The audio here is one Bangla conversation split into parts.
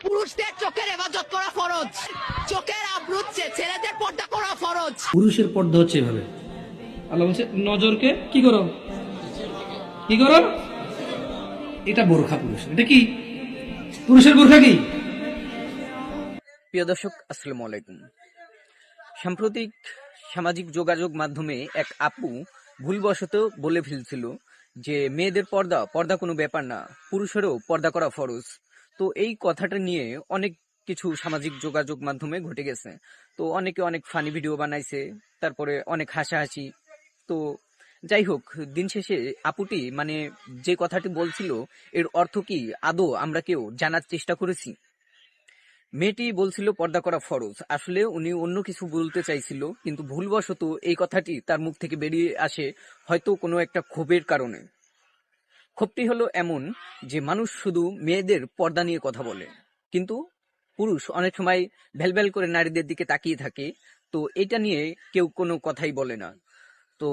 পুরুষদের চোখের হেফাজত করা ফরজ, চোখের আবরুচ্ছে ছেলেদের পর্দা করা ফরজ। পুরুষের পর্দা হচ্ছে এভাবে, আল্লাহ বলছে নজরকে কি করো, কি করো, এটা বোরখা। পুরুষ এটা কি, পুরুষের বোরখা কি? প্রিয় দর্শক, আসসালামু আলাইকুম। সাম্প্রতিক সামাজিক যোগাযোগ মাধ্যমে এক আপু ভুলবশত বলে ফেলছিল যে মেয়েদের পর্দা পর্দা কোনো ব্যাপার না, পুরুষেরও পর্দা করা ফরজ। তো এই কথাটা নিয়ে অনেক কিছু সামাজিক যোগাযোগ মাধ্যমে ঘটে গেছে। তো অনেকে অনেক ফানি ভিডিও বানাইছে, তারপরে অনেক হাসাহাসি। তো যাই হোক, দিন শেষে আপুটি মানে যে কথাটি বলছিল এর অর্থ কি আদৌ আমরা কেউ জানার চেষ্টা করেছি? মেয়েটি বলছিল পর্দা করা ফরজ, আসলে উনি অন্য কিছু বলতে চাইছিল, কিন্তু ভুলবশত এই কথাটি তার মুখ থেকে বেরিয়ে আসে হয়তো কোনো একটা ক্ষোভের কারণে। ক্ষোভটি হলো এমন যে মানুষ শুধু মেয়েদের পর্দা নিয়ে কথা বলে, কিন্তু পুরুষ অনেক সময় ভ্যালভ্যাল করে নারীদের দিকে তাকিয়ে থাকে। তো এটা নিয়ে কেউ কোনো কথাই বলে না। তো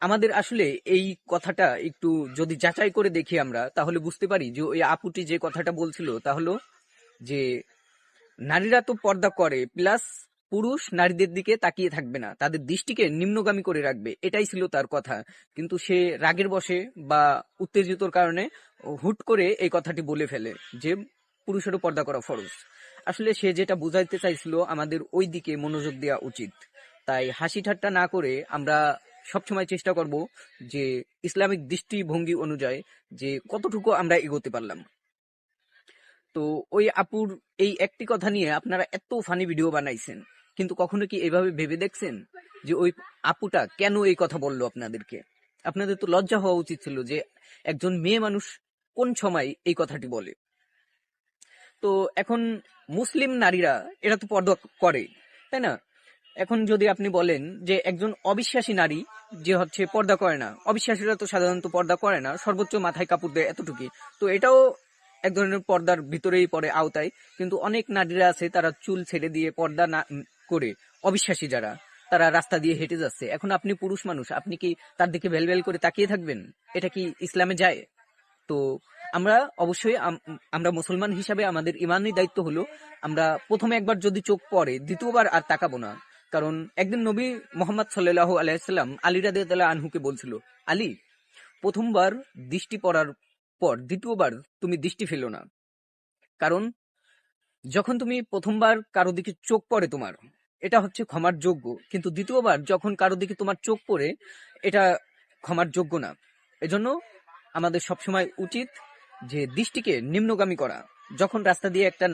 আমাদের আসলে এই কথাটা একটু যদি যাচাই করে দেখি আমরা, তাহলে বুঝতে পারি যে ওই আপুটি যে কথাটা বলছিল তা হলো যে নারীরা তো পর্দা করে, প্লাস পুরুষ নারীদের দিকে তাকিয়ে থাকবে না, তাদের দৃষ্টিকে নিম্নগামী করে রাখবে, এটাই ছিল তার কথা। কিন্তু সে রাগের বশে বা উত্তেজিতর কারণে হুট করে এই কথাটি বলে ফেলে যে পুরুষেরও পর্দা করা ফরজ। আসলে সে যেটা বুঝাইতে চাইছিল আমাদের ওই দিকে মনোযোগ দেওয়া উচিত। তাই হাসি ঠাট্টা না করে আমরা সবসময় চেষ্টা করব যে ইসলামিক দৃষ্টিভঙ্গি অনুযায়ী যে কতটুকু আমরা এগোতে পারলাম। তো ওই আপুর এই একটি কথা নিয়ে আপনারা এত ফানি ভিডিও বানাইছেন, কিন্তু কখনো কি এভাবে ভেবে দেখছেন যে ওই আপুটা কেন এই কথা বললো আপনাদেরকে? আপনাদের তো লজ্জা হওয়া উচিত ছিল যে একজন মেয়ে মানুষ কোন সময় এই কথাটি বলে। তো এখন মুসলিম নারীরা এরা তো পর্দা করে, তাই না? এখন যদি আপনি বলেন যে একজন অবিশ্বাসী নারী যে হচ্ছে পর্দা করে না, অবিশ্বাসীরা তো সাধারণত পর্দা করে না, সর্বোচ্চ মাথায় কাপড় দেয় এতটুকুই, তো এটাও এক ধরনের পর্দার ভিতরেই পড়ে, আওতায়। কিন্তু অনেক নারীরা আছে তারা চুল ছেড়ে দিয়ে পর্দা না করে, অবিশ্বাসী যারা, তারা রাস্তা দিয়ে হেঁটে যাচ্ছে। এখন আপনি পুরুষ মানুষ, আপনি কি তার দিকে ভ্যালভ্যাল করে তাকিয়ে থাকবেন? এটা কি ইসলামে যায়? তো আমরা অবশ্যই আমরা মুসলমান হিসাবে আমাদের ইমানি দায়িত্ব হলো আমরা প্রথমে একবার যদি চোখ পড়ে দ্বিতীয়বার আর তাকাবো না। কারণ একদিন নবী মোহাম্মদ সাল্লাল্লাহু আলাইহি সাল্লাম আলী রাদিয়াল্লাহু আনহুকে বলছিল, আলী, প্রথমবার দৃষ্টি পড়ার পর দ্বিতীয়বার তুমি দৃষ্টি ফেলো না। কারণ যখন তুমি প্রথমবার কারো দিকে চোখ পড়ে তোমার, এটা হচ্ছে ক্ষমার যোগ্য, কিন্তু দ্বিতীয়বার যখন কারো দিকে তোমার চোখ পড়ে, এটা ক্ষমার যোগ্য না। এজন্য আমাদের সবসময় উচিত যে দৃষ্টিকে নিম্নগামী করা। যখন রাস্তা দিয়ে একটা